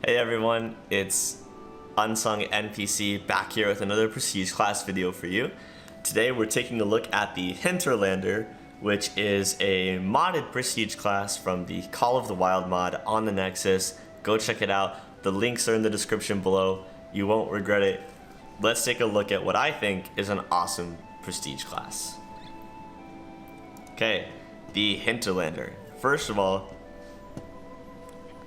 Hey everyone, it's UnsungNPC back here with another Prestige class video for you. Today we're taking a look at the Hinterlander, which is a modded Prestige class from the Call of the Wild mod on the Nexus. Go check it out. The links are in the description below. You won't regret it. Let's take a look at what I think is an awesome Prestige class. Okay, the Hinterlander. First of all,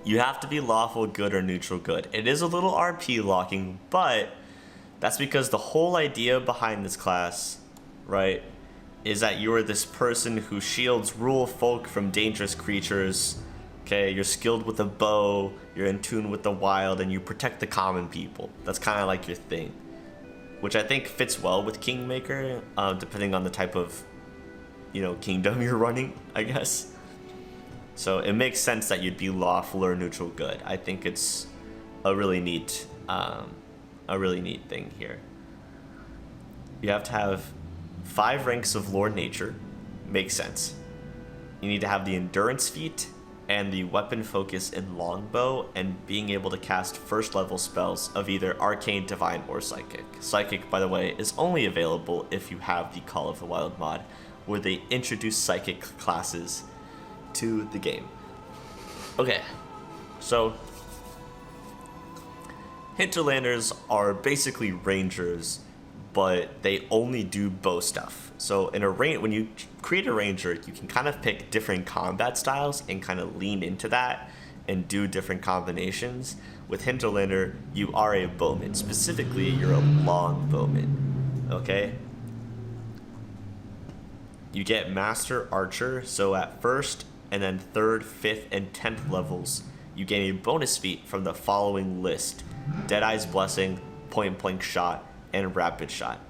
you have to be lawful good or neutral good. It is a little RP locking, but that's because the whole idea behind this class, right, is that you are this person who shields rural folk from dangerous creatures. Okay, you're skilled with a bow, you're in tune with the wild, and you protect the common people. That's kind of like your thing, which I think fits well with Kingmaker, depending on the type of, kingdom you're running, I guess. So it makes sense that you'd be lawful or neutral good. I think it's a really neat thing here. You have to have 5 ranks of Lore Nature. Makes sense. You need to have the Endurance feat and the Weapon Focus in Longbow, and being able to cast first level spells of either Arcane, Divine, or Psychic. Psychic, by the way, is only available if you have the Call of the Wild mod, where they introduce Psychic classes to the game. Okay, so Hinterlanders are basically rangers, but they only do bow stuff. So in a when you create a ranger, you can kind of pick different combat styles and kind of lean into that and do different combinations. With Hinterlander, you are a bowman. Specifically, you're a long bowman. Okay? You get Master Archer, so at first and then 3rd, 5th, and 10th levels, you gain a bonus feat from the following list: Deadeye's Blessing, Point Blank Shot, and Rapid Shot.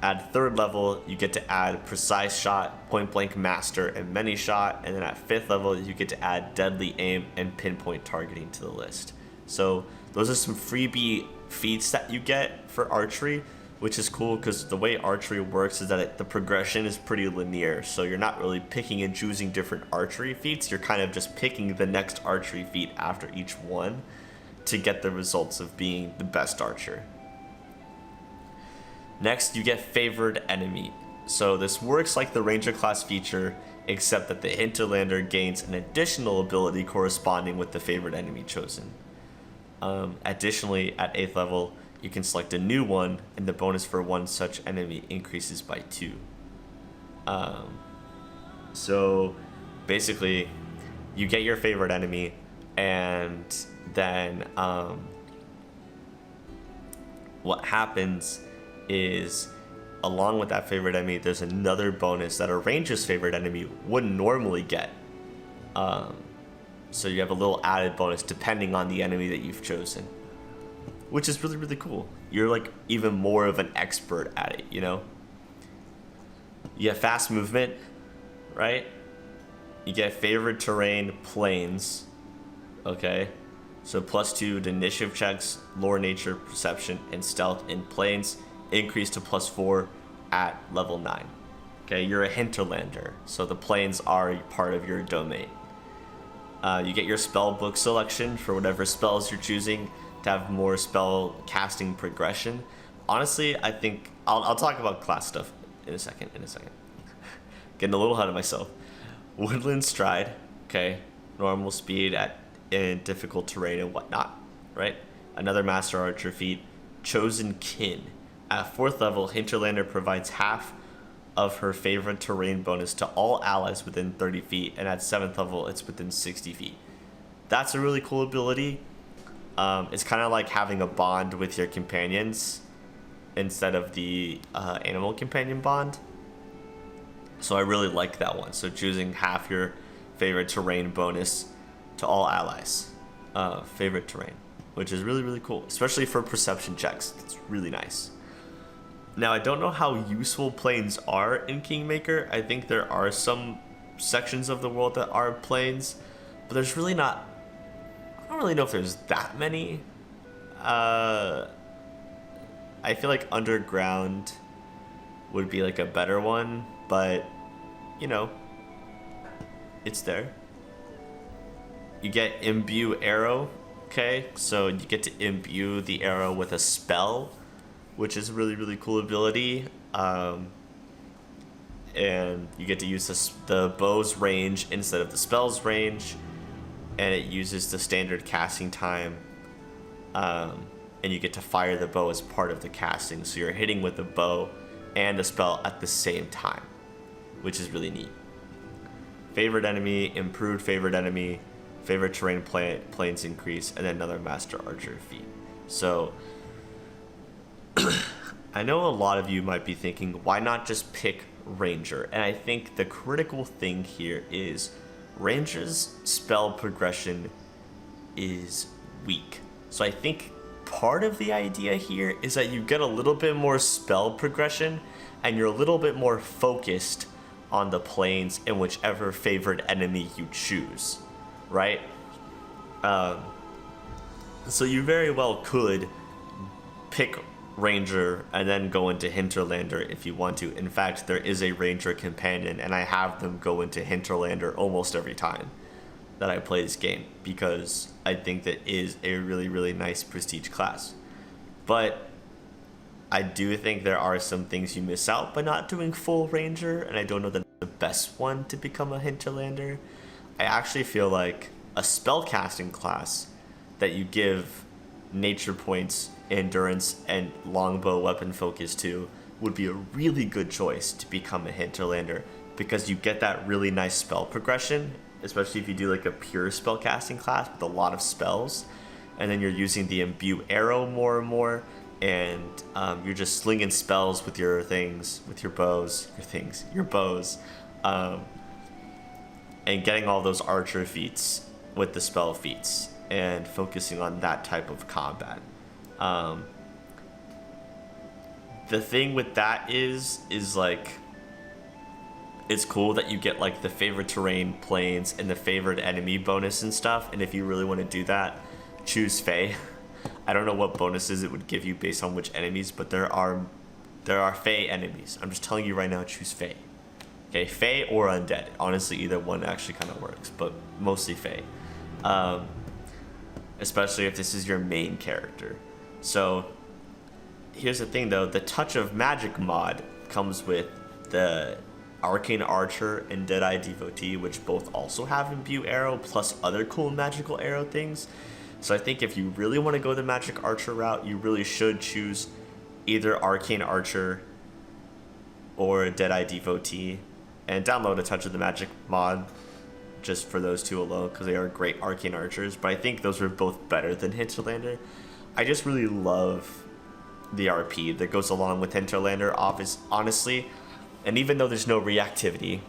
At 3rd level, you get to add Precise Shot, Point Blank Master, and Many Shot, and then at 5th level, you get to add Deadly Aim and Pinpoint Targeting to the list. So those are some freebie feats that you get for archery, which is cool because the way archery works is that the progression is pretty linear. So you're not really picking and choosing different archery feats. You're kind of just picking the next archery feat after each one to get the results of being the best archer. Next, you get Favored Enemy. So this works like the Ranger class feature, except that the Hinterlander gains an additional ability corresponding with the Favored Enemy chosen. Additionally, at 8th level, you can select a new one, and the bonus for one such enemy increases by 2. So basically, you get your favorite enemy, and then what happens is, along with that favorite enemy, there's another bonus that a ranger's favorite enemy wouldn't normally get. So you have a little added bonus depending on the enemy that you've chosen, which is really, really cool. You're like even more of an expert at it, You have fast movement, right? You get favored terrain, plains, okay? So +2 to initiative checks, lore nature, perception, and stealth in plains, increase to +4 at level 9. Okay, you're a Hinterlander, so the plains are part of your domain. You get your spell book selection for whatever spells you're choosing to have more spell casting progression. Honestly, I think I'll talk about class stuff in a second. Getting a little ahead of myself. Woodland Stride, okay, normal speed in difficult terrain and whatnot, right? Another Master Archer feat, Chosen Kin. At 4th level, Hinterlander provides half of her favorite terrain bonus to all allies within 30 feet, and at 7th level, it's within 60 feet. That's a really cool ability. It's kind of like having a bond with your companions instead of the animal companion bond. So I really like that one. So choosing half your favorite terrain bonus to all allies. Favorite terrain, which is really, really cool, especially for perception checks. It's really nice. Now, I don't know how useful plains are in Kingmaker. I think there are some sections of the world that are plains, but there's really not. I don't really know if there's that many. I feel like underground would be like a better one, but it's there. You get Imbue Arrow, Okay, so you get to imbue the arrow with a spell, which is a really, really cool ability. And you get to use the bow's range instead of the spell's range, and it uses the standard casting time. And you get to fire the bow as part of the casting, so you're hitting with the bow and the spell at the same time, which is really neat. Favorite enemy, improved favorite enemy, favorite terrain planes increase, and then another master archer feat. So I know a lot of you might be thinking, why not just pick ranger? And I think the critical thing here is ranger's spell progression is weak. So I think part of the idea here is that you get a little bit more spell progression and you're a little bit more focused on the planes and whichever favorite enemy you choose, right? So you very well could pick ranger and then go into Hinterlander if you want to. In fact, there is a ranger companion, and I have them go into Hinterlander almost every time that I play this game, because I think that is a really, really nice prestige class. But I do think there are some things you miss out by not doing full ranger, and I don't know that the best one to become a Hinterlander. I actually feel like a spellcasting class that you give nature points, endurance, and longbow weapon focus to would be a really good choice to become a Hinterlander, because you get that really nice spell progression, especially if you do like a pure spellcasting class with a lot of spells, and then you're using the imbue arrow more and more, and you're just slinging spells with your things, with your bows, and getting all those archer feats with the spell feats, and focusing on that type of combat. The thing with that is like, it's cool that you get like the favorite terrain planes and the favorite enemy bonus and stuff, and if you really want to do that, choose Fae. I don't know what bonuses it would give you based on which enemies, but there are Fae enemies. I'm just telling you right now, choose Fae. Okay, Fae or undead. Honestly, either one actually kind of works, but mostly Fae. Especially if this is your main character. So here's the thing though, the Touch of Magic mod comes with the Arcane Archer and Deadeye Devotee, which both also have imbue arrow plus other cool magical arrow things. So I think if you really want to go the magic archer route, you really should choose either Arcane Archer or Deadeye Devotee, and download a Touch of the Magic mod just for those two alone, because they are great Arcane Archers. But I think those are both better than Hinterlander. I just really love the RP that goes along with Hinterlander, honestly. And even though there's no reactivity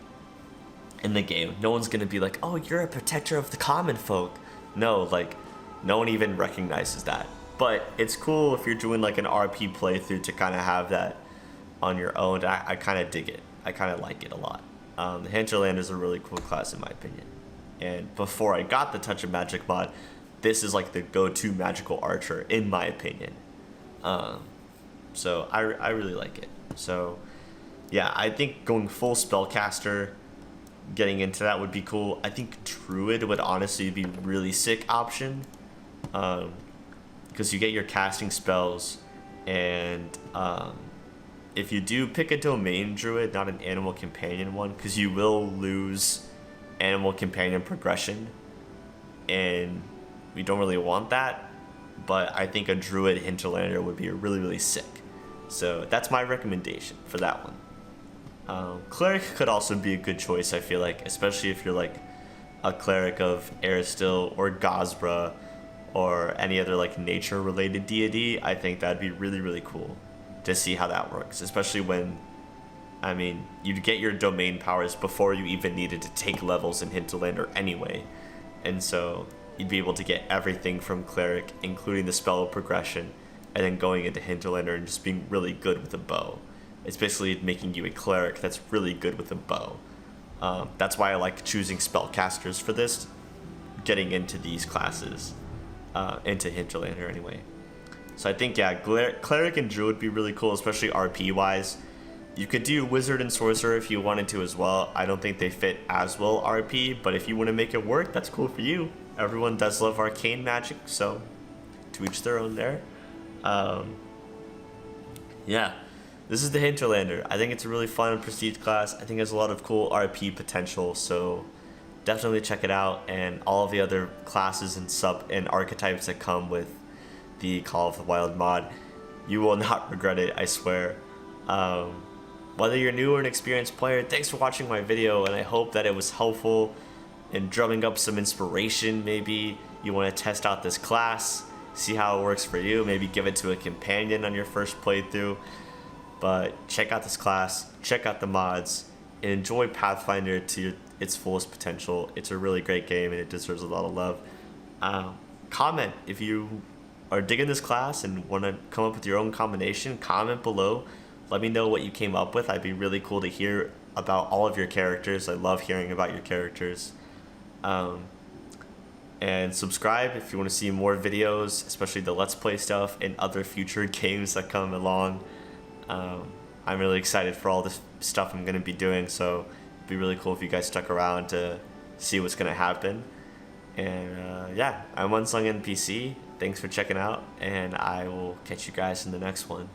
in the game, no one's gonna be like, oh, you're a protector of the common folk. No, like, no one even recognizes that. But it's cool if you're doing like an RP playthrough to kind of have that on your own. I kind of dig it. I kind of like it a lot. The Hinterlander is a really cool class in my opinion. And before I got the Touch of Magic mod, this is like the go-to magical archer in my opinion. So I really like it. So yeah, I think going full spellcaster, getting into that would be cool. I think Druid would honestly be a really sick option, because you get your casting spells, and if you do pick a domain Druid, not an animal companion one, because you will lose animal companion progression, and we don't really want that. But I think a Druid Hinterlander would be really, really sick. So that's my recommendation for that one. Cleric could also be a good choice, I feel like, especially if you're like a cleric of Aristil or Gazbra or any other like nature related deity. I think that'd be really, really cool to see how that works, especially when, I mean, you'd get your domain powers before you even needed to take levels in Hinterlander anyway, and so you'd be able to get everything from cleric, including the spell progression, and then going into Hinterlander and just being really good with a bow. It's basically making you a cleric that's really good with a bow. That's why I like choosing spellcasters for this, getting into these classes, into Hinterlander anyway. So I think, yeah, Cleric and Druid would be really cool, especially RP-wise. You could do Wizard and Sorcerer if you wanted to as well. I don't think they fit as well RP, but if you want to make it work, that's cool for you. everyone does love arcane magic, so to each their own there. Yeah, this is the Hinterlander. I think it's a really fun prestige class. I think it has a lot of cool RP potential, so definitely check it out, and all of the other classes and sub and archetypes that come with the Call of the Wild mod. You will not regret it, I swear. Whether you're new or an experienced player, thanks for watching my video, and I hope that it was helpful in drumming up some inspiration. Maybe you want to test out this class, see how it works for you, maybe give it to a companion on your first playthrough. But check out this class, check out the mods, and enjoy Pathfinder to its fullest potential. It's a really great game and it deserves a lot of love. Comment if you are digging this class and want to come up with your own combination. Comment below. Let me know what you came up with. I'd be really cool to hear about all of your characters. I love hearing about your characters. And subscribe if you want to see more videos, especially the Let's Play stuff and other future games that come along. I'm really excited for all this stuff I'm going to be doing, so it'd be really cool if you guys stuck around to see what's going to happen. And yeah, I'm UnsungNPC. Thanks for checking out, and I will catch you guys in the next one.